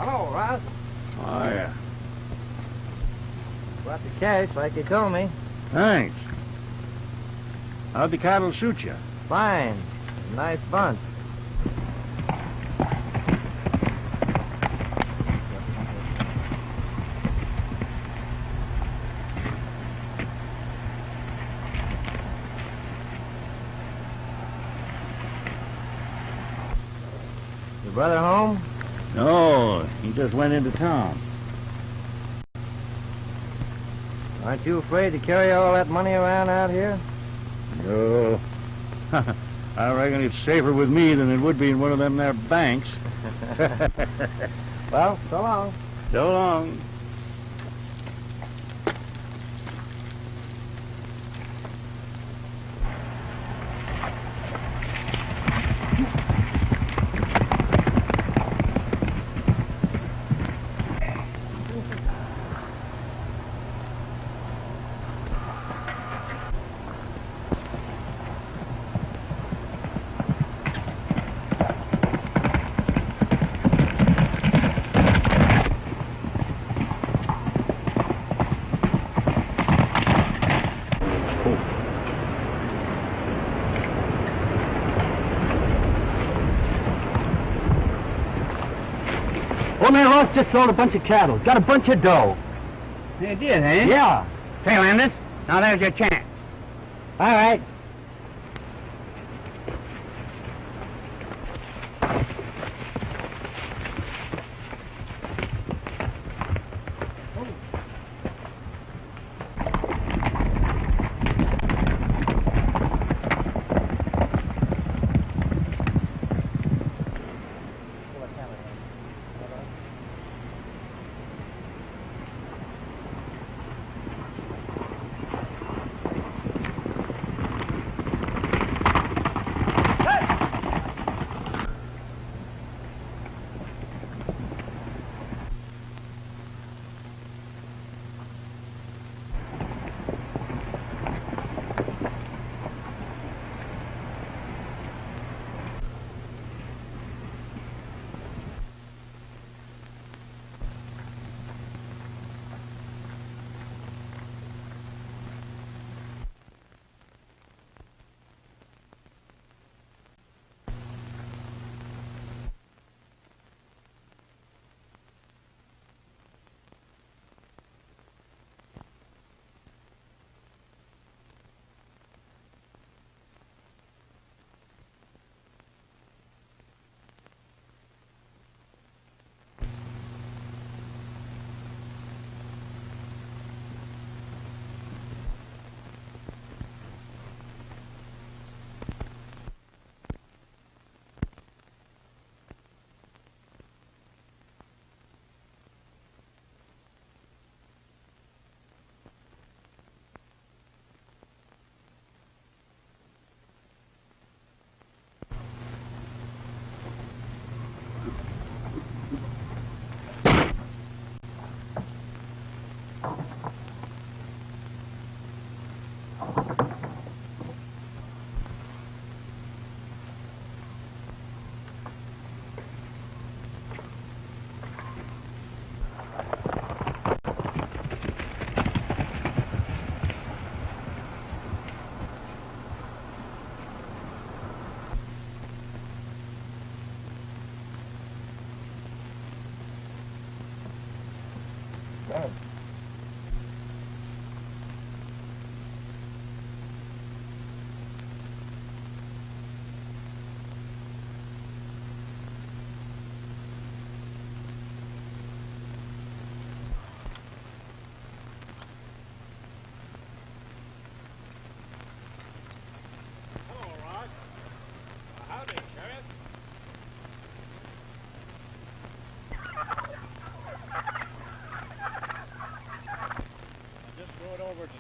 Hello, Ross. Oh, yeah. Brought the cash like you told me. Thanks. How'd the cattle suit you? Fine. Nice bunch. Your brother home? No, he just went into town. Aren't you afraid to carry all that money around out here? No. I reckon it's safer with me than it would be in one of them there banks. Well, so long. So long. Old man Ross just sold a bunch of cattle. Got a bunch of dough. You did, eh? Yeah. Say, Landis, now there's your chance. All right.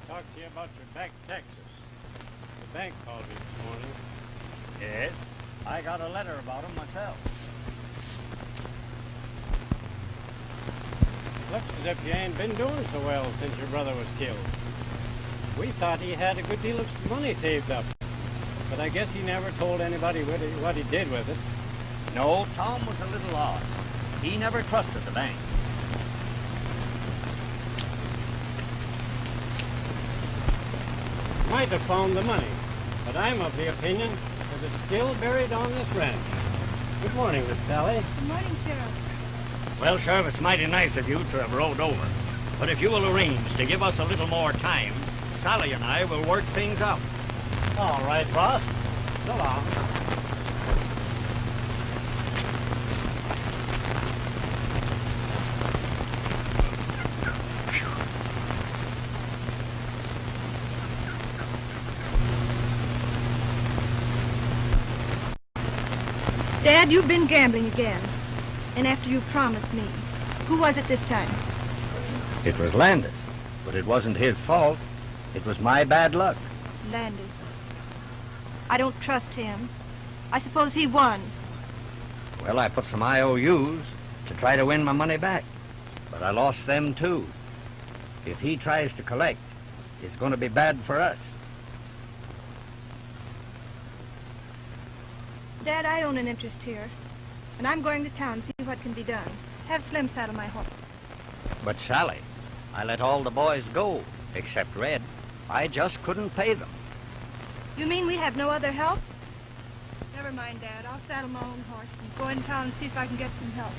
Talk to you about your back taxes. The bank called me this morning. Yes, I got a letter about them myself. Looks as if you ain't been doing so well since your brother was killed. We thought he had a good deal of money saved up, but I guess he never told anybody what he did with it. No, Tom was a little odd. He never trusted the bank. Might have found the money, but I'm of the opinion that it's still buried on this ranch. Good morning, Miss Sally. Good morning, Sheriff. Well, Sheriff, it's mighty nice of you to have rode over. But if you will arrange to give us a little more time, Sally and I will work things out. All right, boss. So long. Dad, you've been gambling again. And after you promised me. Who was it this time? It was Landis, but it wasn't his fault. It was my bad luck. Landis. I don't trust him. I suppose he won. Well, I put some IOUs to try to win my money back, but I lost them too. If he tries to collect, it's going to be bad for us. Dad, I own an interest here, and I'm going to town to see what can be done. Have Slim saddle my horse. But Sally, I let all the boys go, except Red. I just couldn't pay them. You mean we have no other help? Never mind, Dad. I'll saddle my own horse and go in town and see if I can get some help.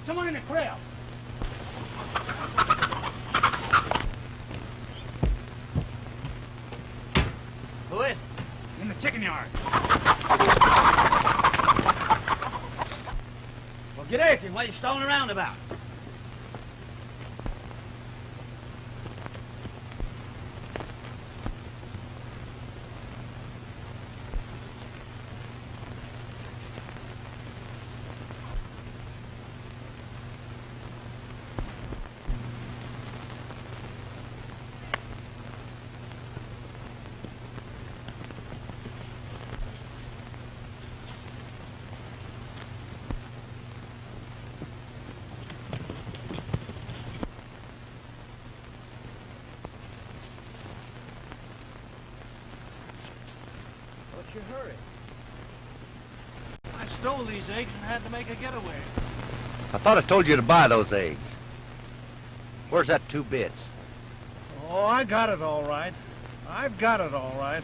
Someone in the crowd. Who is it? In the chicken yard. Well, get after him. What are you stalling around about? What's your hurry? I stole these eggs and had to make a getaway. I thought I told you to buy those eggs. Where's that 2 bits? Oh, I got it all right. I've got it all right.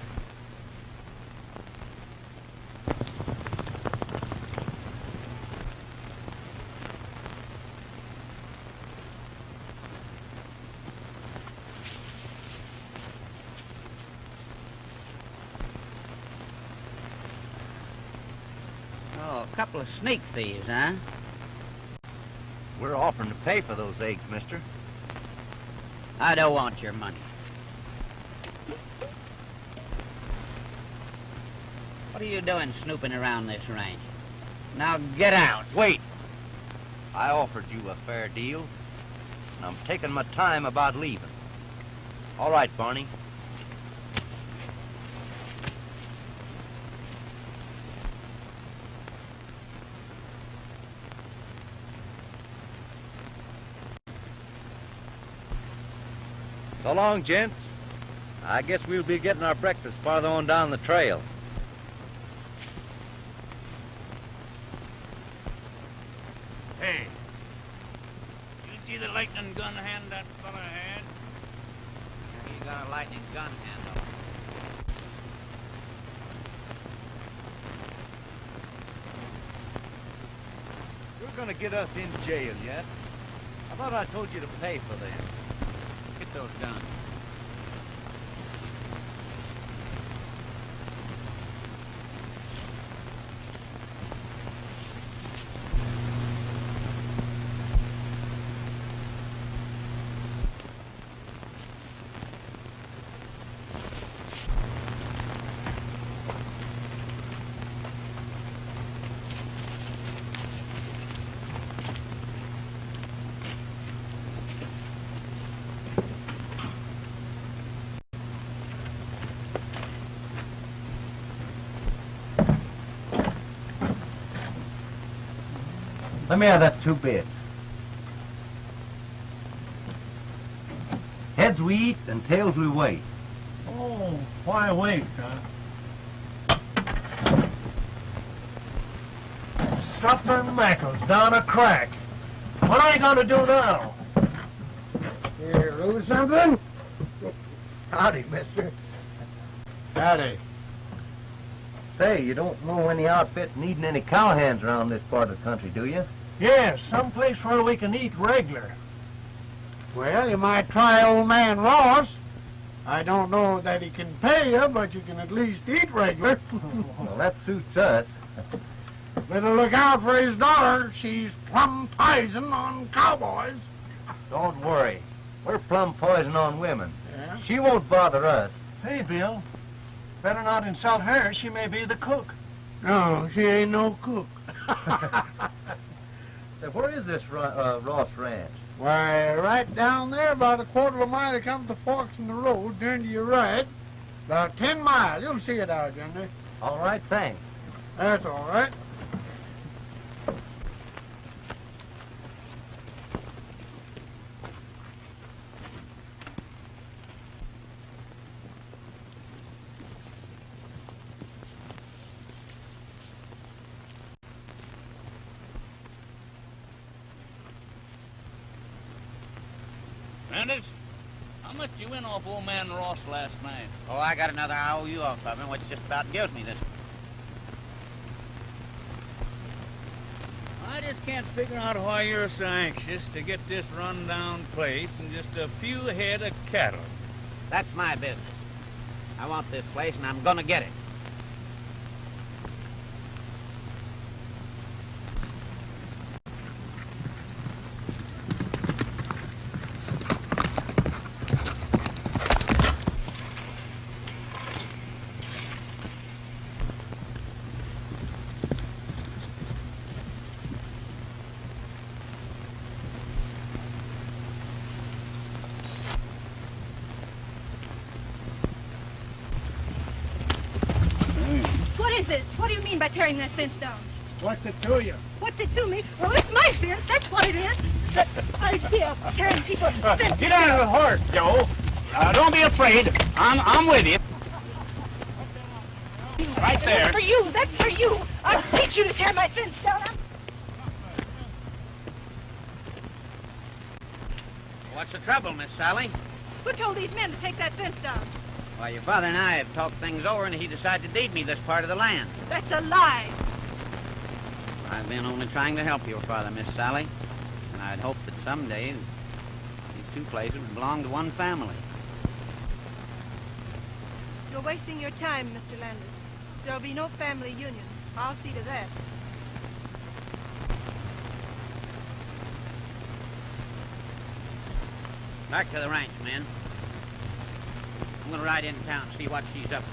Oh, a couple of sneak thieves, huh? We're offering to pay for those eggs, mister. I don't want your money. What are you doing snooping around this ranch? Now get out. Wait. I offered you a fair deal, and I'm taking my time about leaving. All right, Barney. So long, gents. I guess we'll be getting our breakfast farther on down the trail. Hey, you see the lightning gun hand that fella had? a lightning gun handle. You're gonna get us in jail yet? I thought I told you to pay for them. Get those guns. Let me have that 2 bits. Heads we eat and tails we wait. Oh, why wait, huh? Suffering Mackles down a crack. What are you gonna do now? You lose something? Howdy, mister. Daddy. Say, you don't know any outfit needing any cowhands around this part of the country, do you? Yes, someplace where we can eat regular. Well, you might try old man Ross. I don't know that he can pay you, but you can at least eat regular. Well, that suits us. Better look out for his daughter. She's plumb poison on cowboys. Don't worry. We're plumb poison on women. Yeah? She won't bother us. Hey, Bill. Better not insult her. She may be the cook. No, she ain't no cook. Say, where is this Ross Ranch? Why, right down there, about a quarter of a mile, you come to the forks in the road, turn to your right. About 10 miles. You'll see it out yonder. All right, thanks. That's all right. Landis, how much you win off old man Ross last night? Oh, I got another IOU off of him, which just about gives me this. I just can't figure out why you're so anxious to get this run-down place and just a few head of cattle. That's my business. I want this place, and I'm gonna get it. What do you mean by tearing that fence down? What's it to you? What's it to me? Well, it's my fence. That's what it is. The idea of tearing people's fences. Get out of the horse, Joe. Don't be afraid. I'm with you. Right there. That's for you. That's for you. I'll teach you to tear my fence down. What's the trouble, Miss Sally? Who told these men to take that fence down? Why, your father and I have talked things over, and he decided to deed me this part of the land. That's a lie. I've been only trying to help your father, Miss Sally. And I'd hoped that someday these 2 places would belong to one family. You're wasting your time, Mr. Landis. There'll be no family union. I'll see to that. Back to the ranch, men. I'm gonna ride in town and see what she's up to.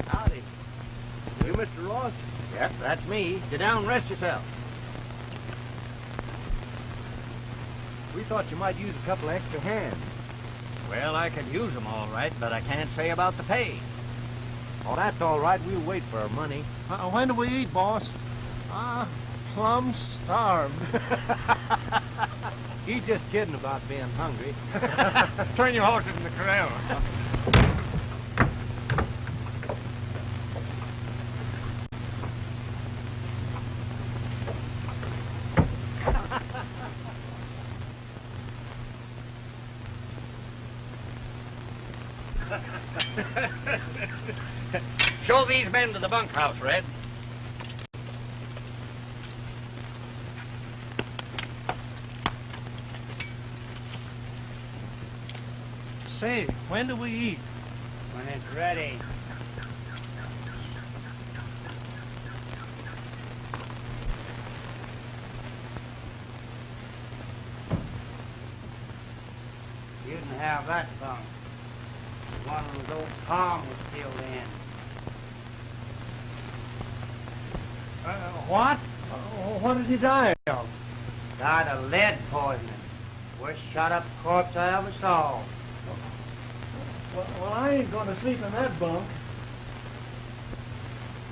Howdy. You Mr. Ross? Yep, that's me. Sit down and rest yourself. We thought you might use a couple extra hands. Well, I could use them all right, but I can't say about the pay. Oh, that's all right. We'll wait for our money. When do we eat, boss? Plumb starved. He's just kidding about being hungry. Turn your horses in the corral. Show these men to the bunkhouse, Red. Say, when do we eat? When it's ready. You can have that bunk. One of those palms was filled in. What? What did he die of? Died of lead poisoning. Worst shot-up corpse I ever saw. Well, I ain't going to sleep in that bunk.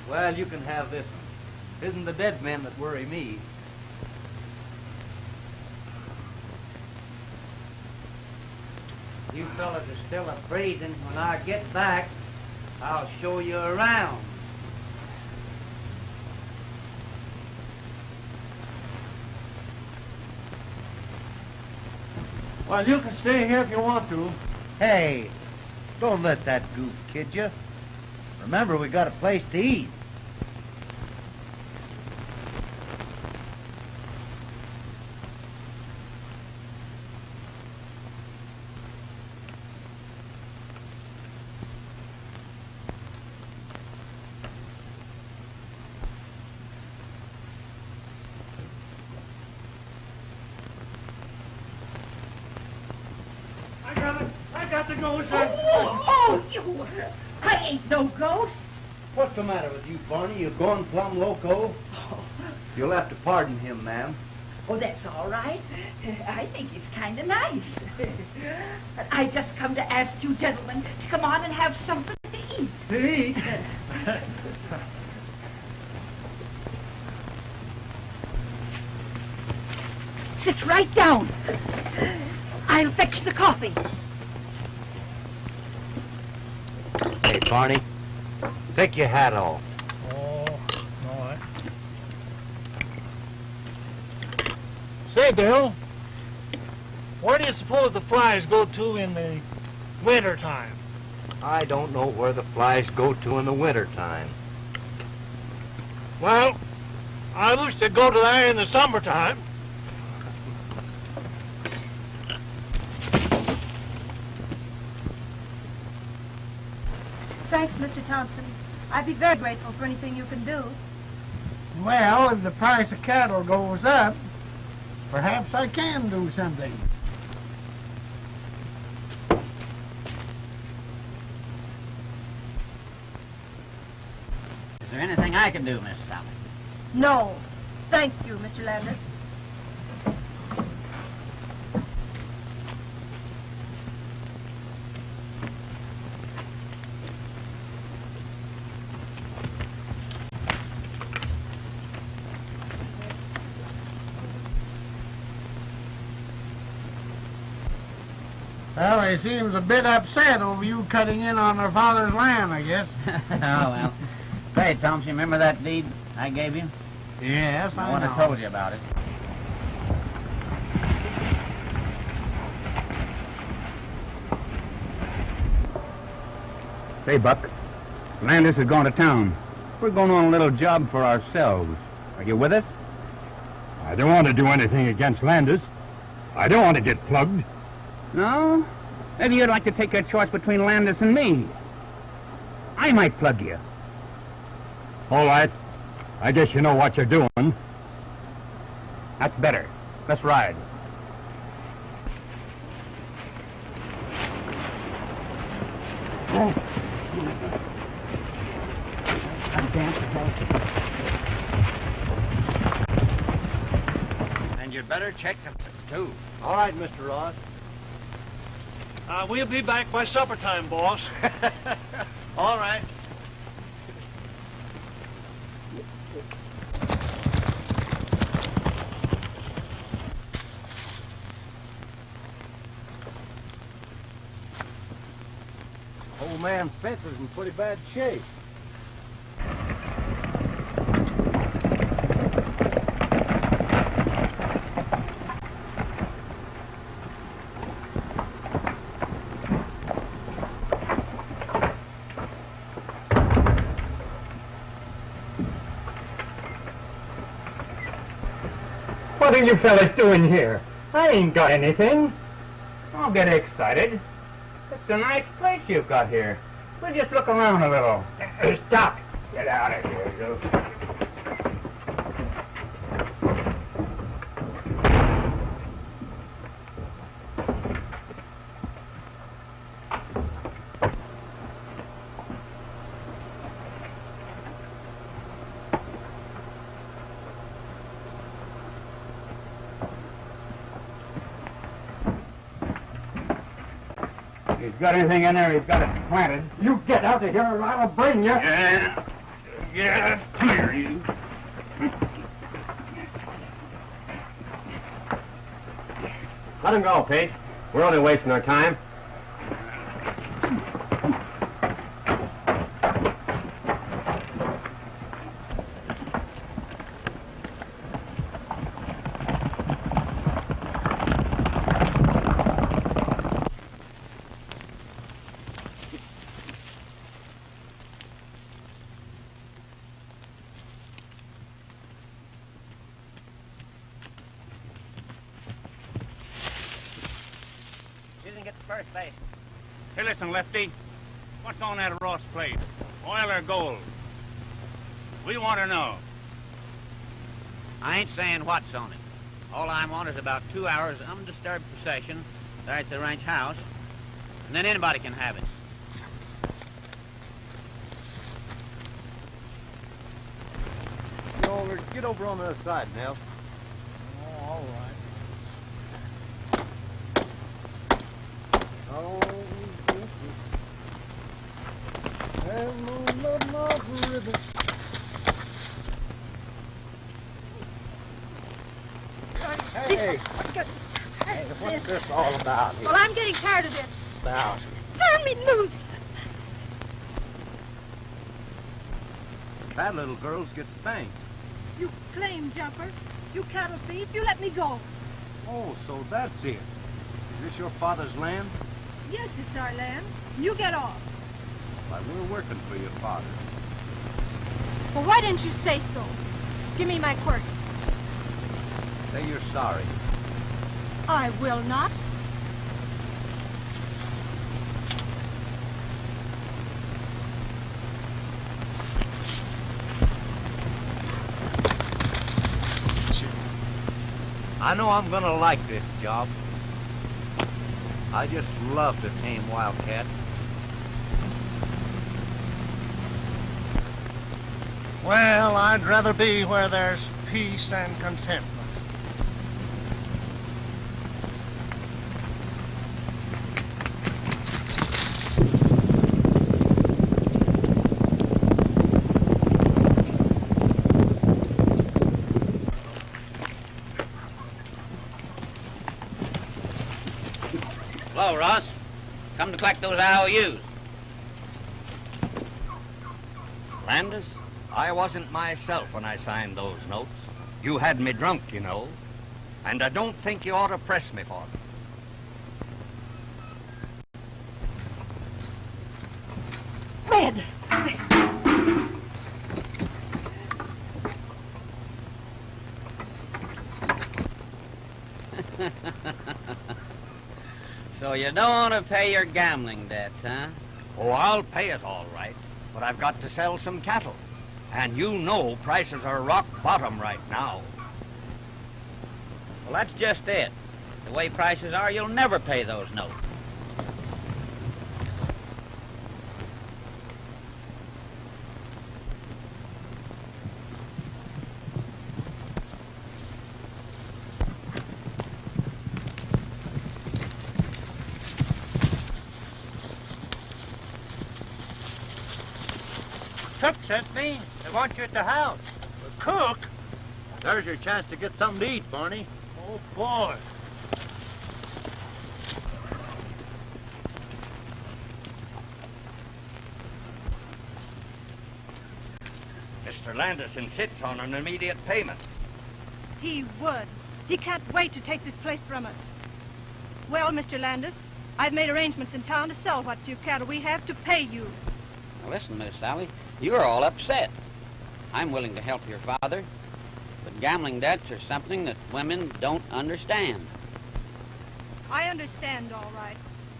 Well, you can have this one. It isn't the dead men that worry me. You fellas are still a-breathing. When I get back, I'll show you around. Well, you can stay here if you want to. Hey, don't let that goof kid you. Remember, we got a place to eat. I got the ghost, sir. You! I ain't no ghost. What's the matter with you, Barney? You gone plumb loco? You'll have to pardon him, ma'am. Oh, that's all right. I think it's kind of nice. I just come to ask you gentlemen to come on and have something to eat. To eat? Sit right down. I'll fetch the coffee. Hey, Barney, take your hat off. Oh, all right. Say, Bill, where do you suppose the flies go to in the winter time? I don't know where the flies go to in the winter time. Well, I wish they'd go to there in the summertime. Thanks, Mr. Thompson. I'd be very grateful for anything you can do. Well, if the price of cattle goes up, perhaps I can do something. Is there anything I can do, Miss Alma? No. Thank you, Mr. Landis. Well, he seems a bit upset over you cutting in on their father's land, I guess. Oh, well. Say, Thompson, you remember that deed I gave you? Yes, I want to told you about it. Say, Buck, Landis is going to town. We're going on a little job for ourselves. Are you with us? I don't want to do anything against Landis. I don't want to get plugged. No? Maybe you'd like to take a choice between Landis and me. I might plug you. All right. I guess you know what you're doing. That's better. Let's ride. And you'd better check them, too. All right, Mr. Ross. We'll be back by supper time, boss. All right. Old man Spencer's in pretty bad shape. What are you fellas doing here? I ain't got anything. Don't get excited. It's a nice place you've got here. We'll just look around a little. Stop. Get out of here, you. He's got anything in there, he's got it planted. You get out of here or I'll bring you. Yeah. Yeah, come here, you. Let him go, Pete. We're only wasting our time. First base. Hey, listen, Lefty. What's on that Ross plate? Oil or gold? We want to know. I ain't saying what's on it. All I want is about 2 hours undisturbed possession there at the ranch house, and then anybody can have it. Get over on the other side, Nell. Oh, all right. Oh, have no love, no ribbon. Hey, what's this all about here? Well, I'm getting tired of this. About? Turn me loose. Bad little girls get spanked. You claim jumper. You cattle thief. You let me go. Oh, so that's it. Is this your father's land? Yes, it's our land. You get off. Why, we're working for your father. Well, why didn't you say so? Give me my quirt. Say you're sorry. I will not. I know I'm gonna like this job. I just love to tame wildcats. Well, I'd rather be where there's peace and contentment. Hello, Ross. Come to collect those IOUs. Landis, I wasn't myself when I signed those notes. You had me drunk, you know. And I don't think you ought to press me for them. Red! So you don't want to pay your gambling debts, huh? Oh, I'll pay it all right. But I've got to sell some cattle. And you know prices are rock bottom right now. Well, that's just it. The way prices are, you'll never pay those notes. Cook sent me. They want you at the house. The cook? There's your chance to get something to eat, Barney. Oh, boy. Mr. Landis insists on an immediate payment. He would. He can't wait to take this place from us. Well, Mr. Landis, I've made arrangements in town to sell what few cattle we have to pay you. Now listen, Miss Sally, you're all upset. I'm willing to help your father. But gambling debts are something that women don't understand. I understand, all right.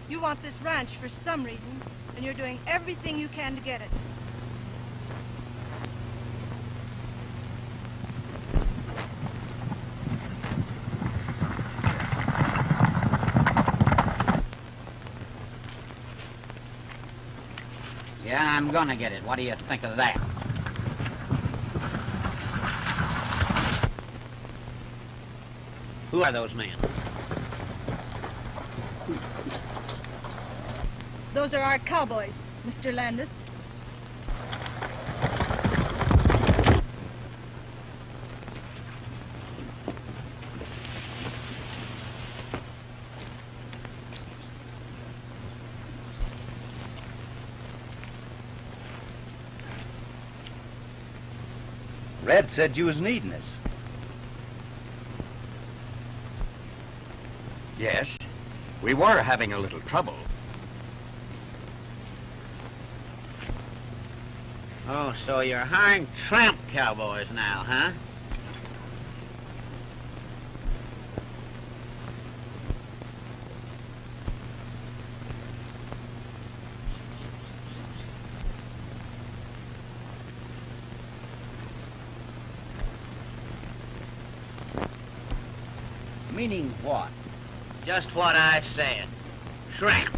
You want this ranch for some reason, and you're doing everything you can to get it. Yeah, I'm gonna get it. What do you think of that? Who are those men? Those are our cowboys, Mr. Landis. Red said you was needing us. Yes, we were having a little trouble. Oh, so you're hiring tramp cowboys now, huh? Meaning what? Just what I said. Tramp.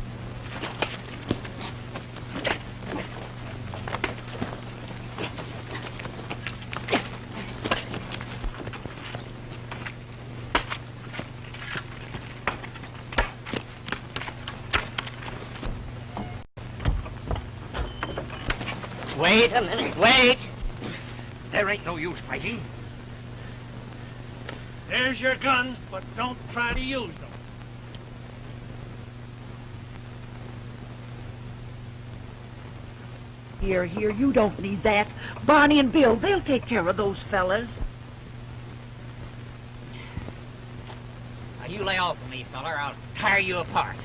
Wait a minute, wait! There ain't no use fighting. There's your guns, but don't try to use them. Here, you don't need that. Bonnie and Bill, they'll take care of those fellas. Now you lay off of me, feller. I'll tear you apart.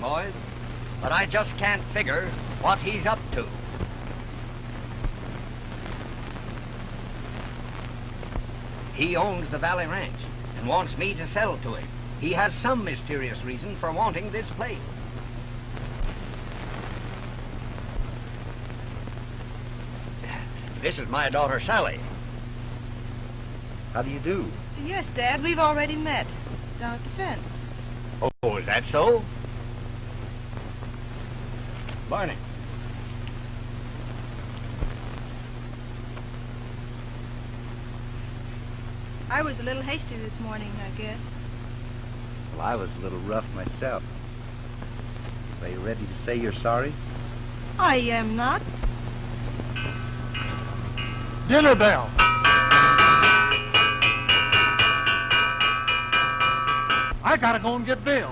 Boys, but I just can't figure what he's up to. He owns the Valley Ranch and wants me to sell to him. He has some mysterious reason for wanting this place. This is my daughter, Sally. How do you do? Yes, Dad, we've already met. Down at the fence. Oh, is that so? Barney. I was a little hasty this morning, I guess. Well, I was a little rough myself. Are you ready to say you're sorry? I am not. Dinner bell. I gotta go and get Bill.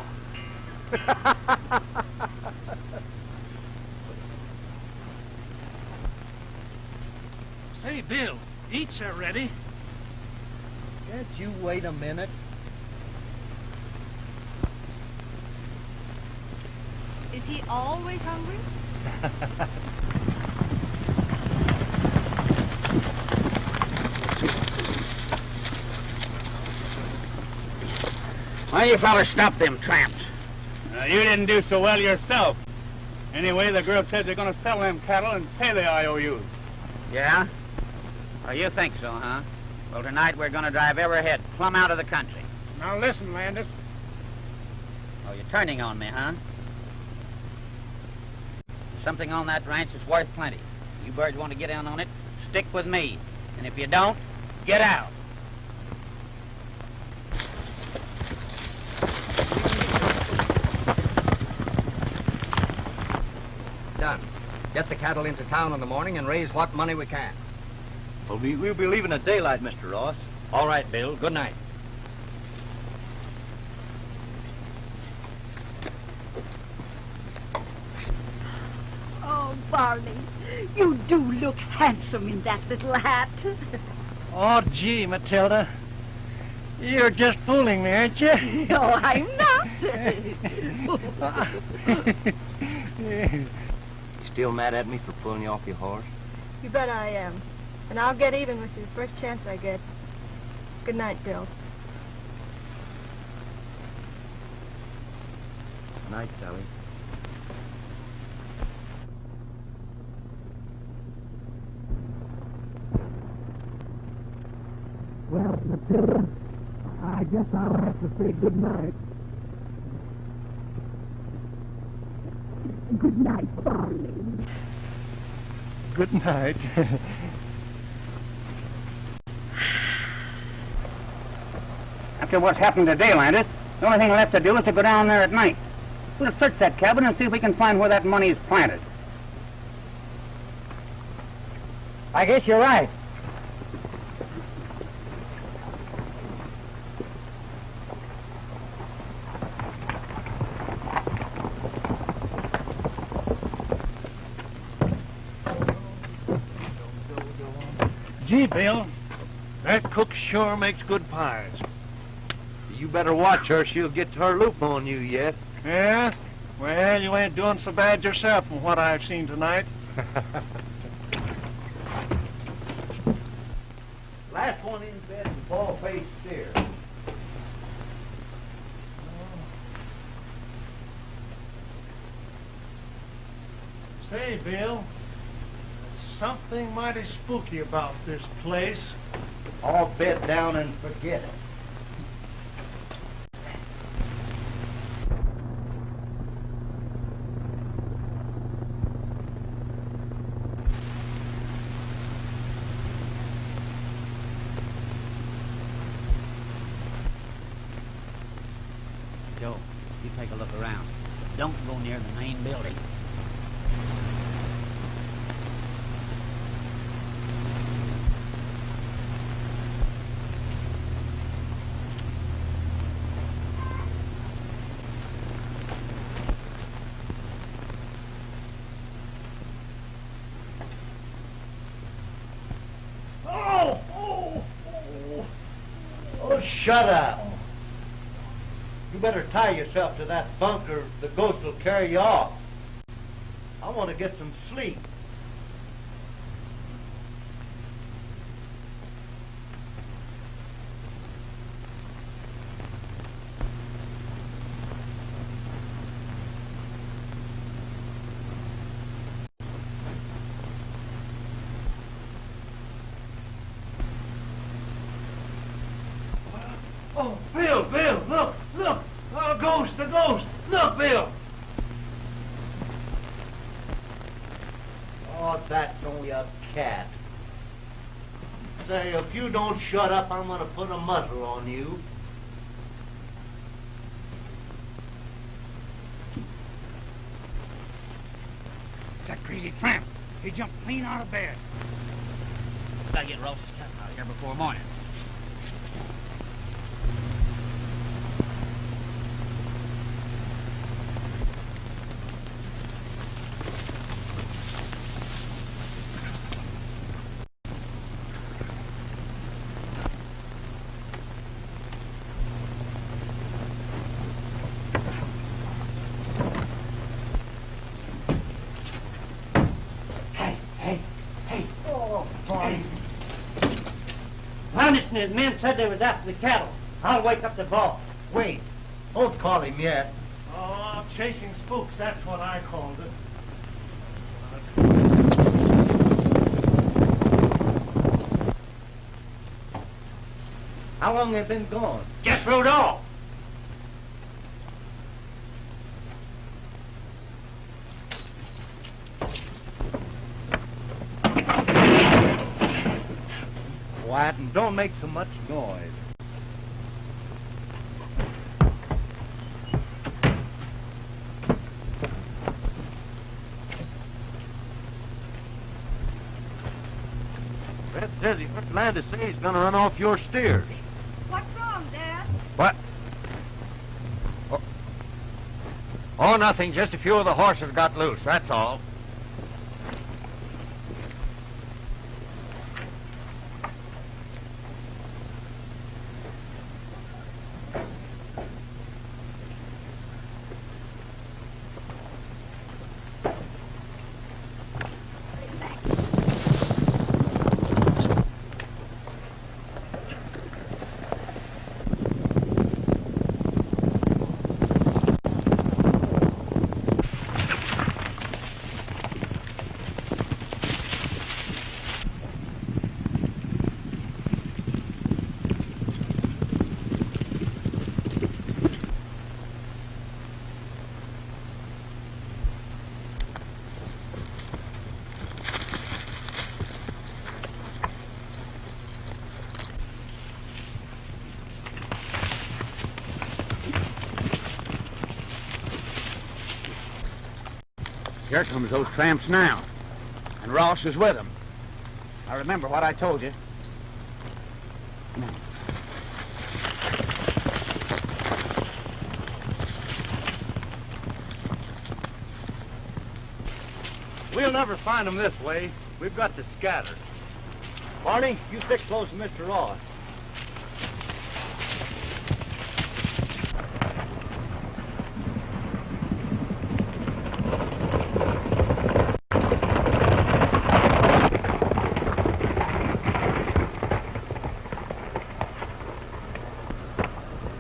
Say, Bill, eats are ready. Can't you wait a minute? Is he always hungry? Why you fellas stop them tramps? You didn't do so well yourself. Anyway, the girl said they're going to sell them cattle and pay the IOUs. Yeah? Oh, you think so, huh? Well, tonight we're going to drive every head plumb out of the country. Now listen, Landis. Oh, you're turning on me, huh? Something on that ranch is worth plenty. You birds want to get in on it, stick with me. And if you don't, get out. Done. Get the cattle into town in the morning and raise what money we can. Well, we'll be leaving at daylight, Mr. Ross. All right, Bill. Good night. Farley. You do look handsome in that little hat. Oh, gee, Matilda. You're just fooling me, aren't you? No, I'm not. You still mad at me for pulling you off your horse? You bet I am. And I'll get even with you the first chance I get. Good night, Bill. Good night, Sally. Well, Matilda, I guess I'll have to say good night. Good night, Farley. Good night. After what's happened today, Landis, the only thing left to do is to go down there at night. We'll search that cabin and see if we can find where that money is planted. I guess you're right. Gee, Bill, that cook sure makes good pies. You better watch her. She'll get her loop on you yet. Yeah? Well, you ain't doing so bad yourself from what I've seen tonight. Last one in bed is ball-faced steer. Say, Bill, there's something mighty spooky about this place. All bed down and forget it. Joe, you take a look around. Don't go near the main building. Oh, shut up. You better tie yourself to that bunker. The ghost will carry you off. I want to get some sleep. Oh, Bill, look! Oh, the ghost! Look, Bill! Oh, that's only a cat. Say, if you don't shut up, I'm going to put a muzzle on you. That crazy tramp. He jumped clean out of bed. Gotta get Rose's cat out of here before morning. Landis and his men said they was after the cattle. I'll wake up the boss. Wait, don't call him yet. Oh, chasing spooks, that's what I called it. How long have they been gone? Just rode off. Quiet and don't make so much noise. Red says he heard Landis say he's going to run off your steers. What's wrong, Dad? What? Oh, nothing. Just a few of the horses got loose, that's all. Here comes those tramps now. And Ross is with them. Now remember what I told you. Come on. We'll never find them this way. We've got to scatter. Barney, you stick close to Mr. Ross.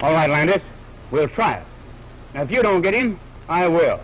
All right, Landis. We'll try it. Now, if you don't get him, I will.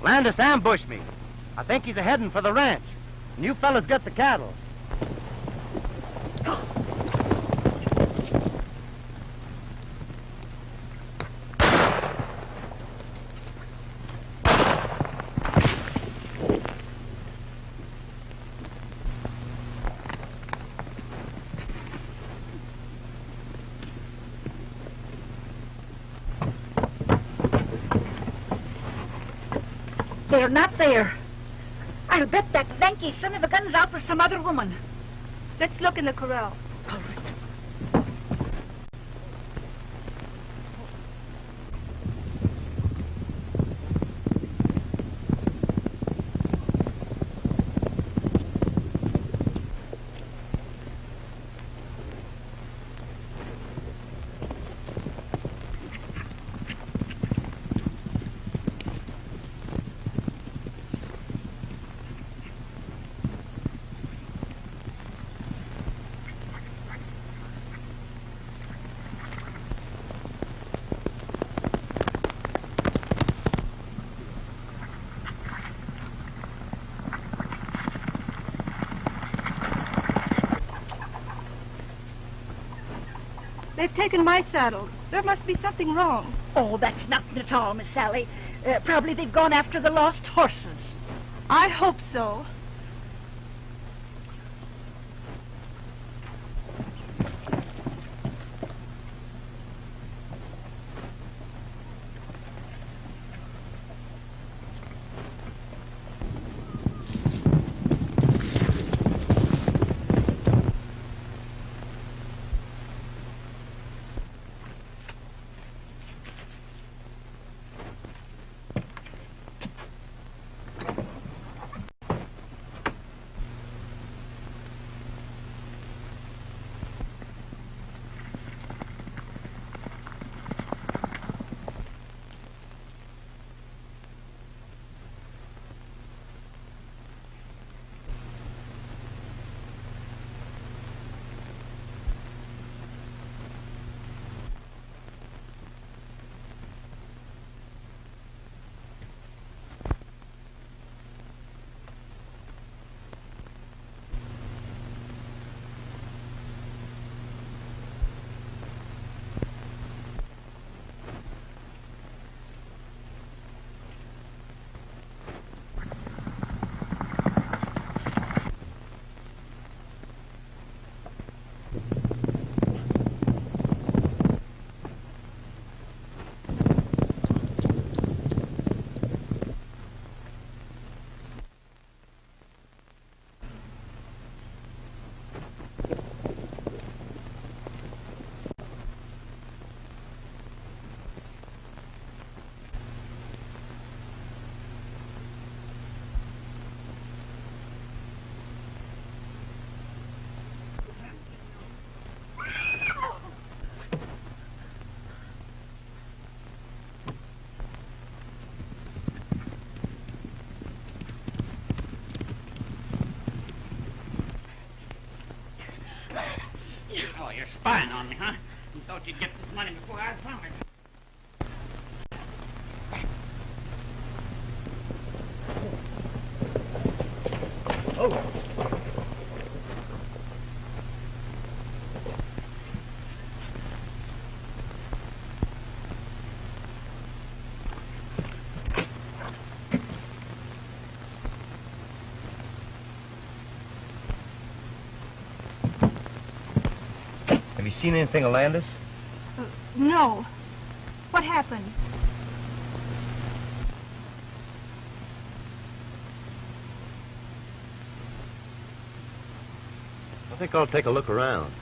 Landis ambushed me. I think he's heading for the ranch. And you fellas get the cattle. They're not there. I'll bet that lanky son of a gun's out for some other woman. Let's look in the corral. All right. They've taken my saddle. There must be something wrong. Oh, that's nothing at all, Miss Sally. Probably they've gone after the lost horses. I hope so. spying on me, huh? You thought you'd get this money before I found it. Oh. Have you seen anything of Landis? No. What happened? I think I'll take a look around.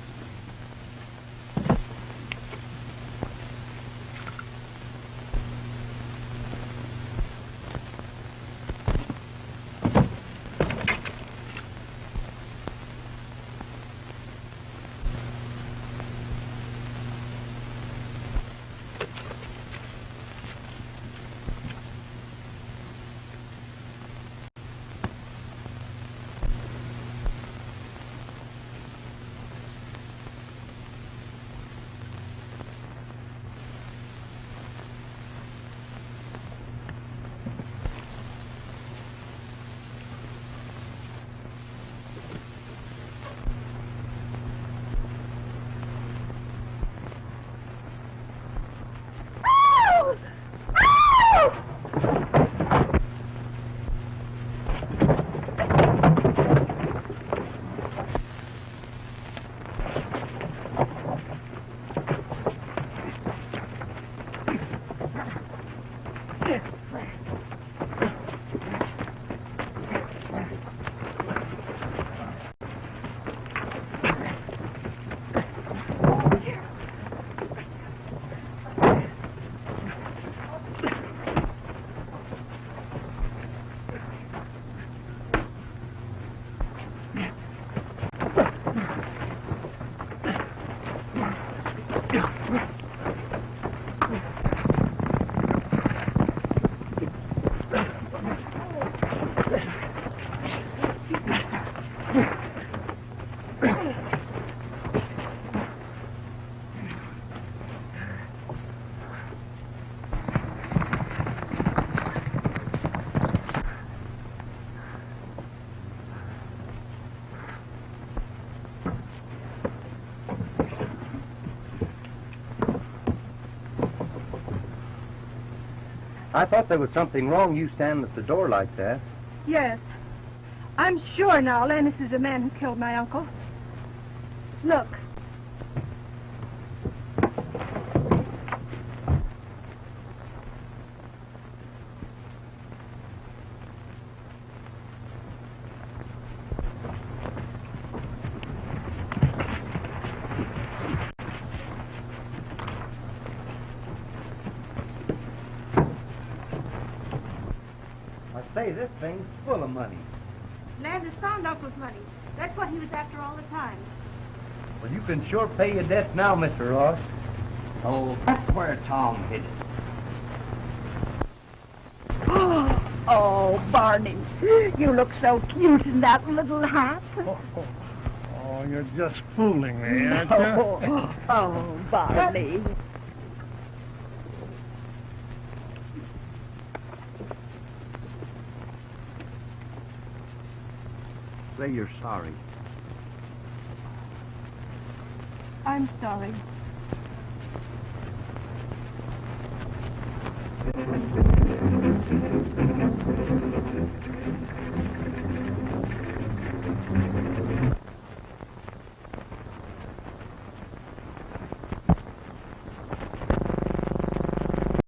I thought there was something wrong, you standing at the door like that. Yes. I'm sure now Landis is the man who killed my uncle. Look. Say, this thing's full of money. Landis found Uncle's money. That's what he was after all the time. Well, you can sure pay your debts now, Mr. Ross. Oh, that's where Tom hid it. Oh, Barney, you look so cute in that little hat. Oh, you're just fooling me, aren't you? Oh, Barney. Say you're sorry. I'm sorry.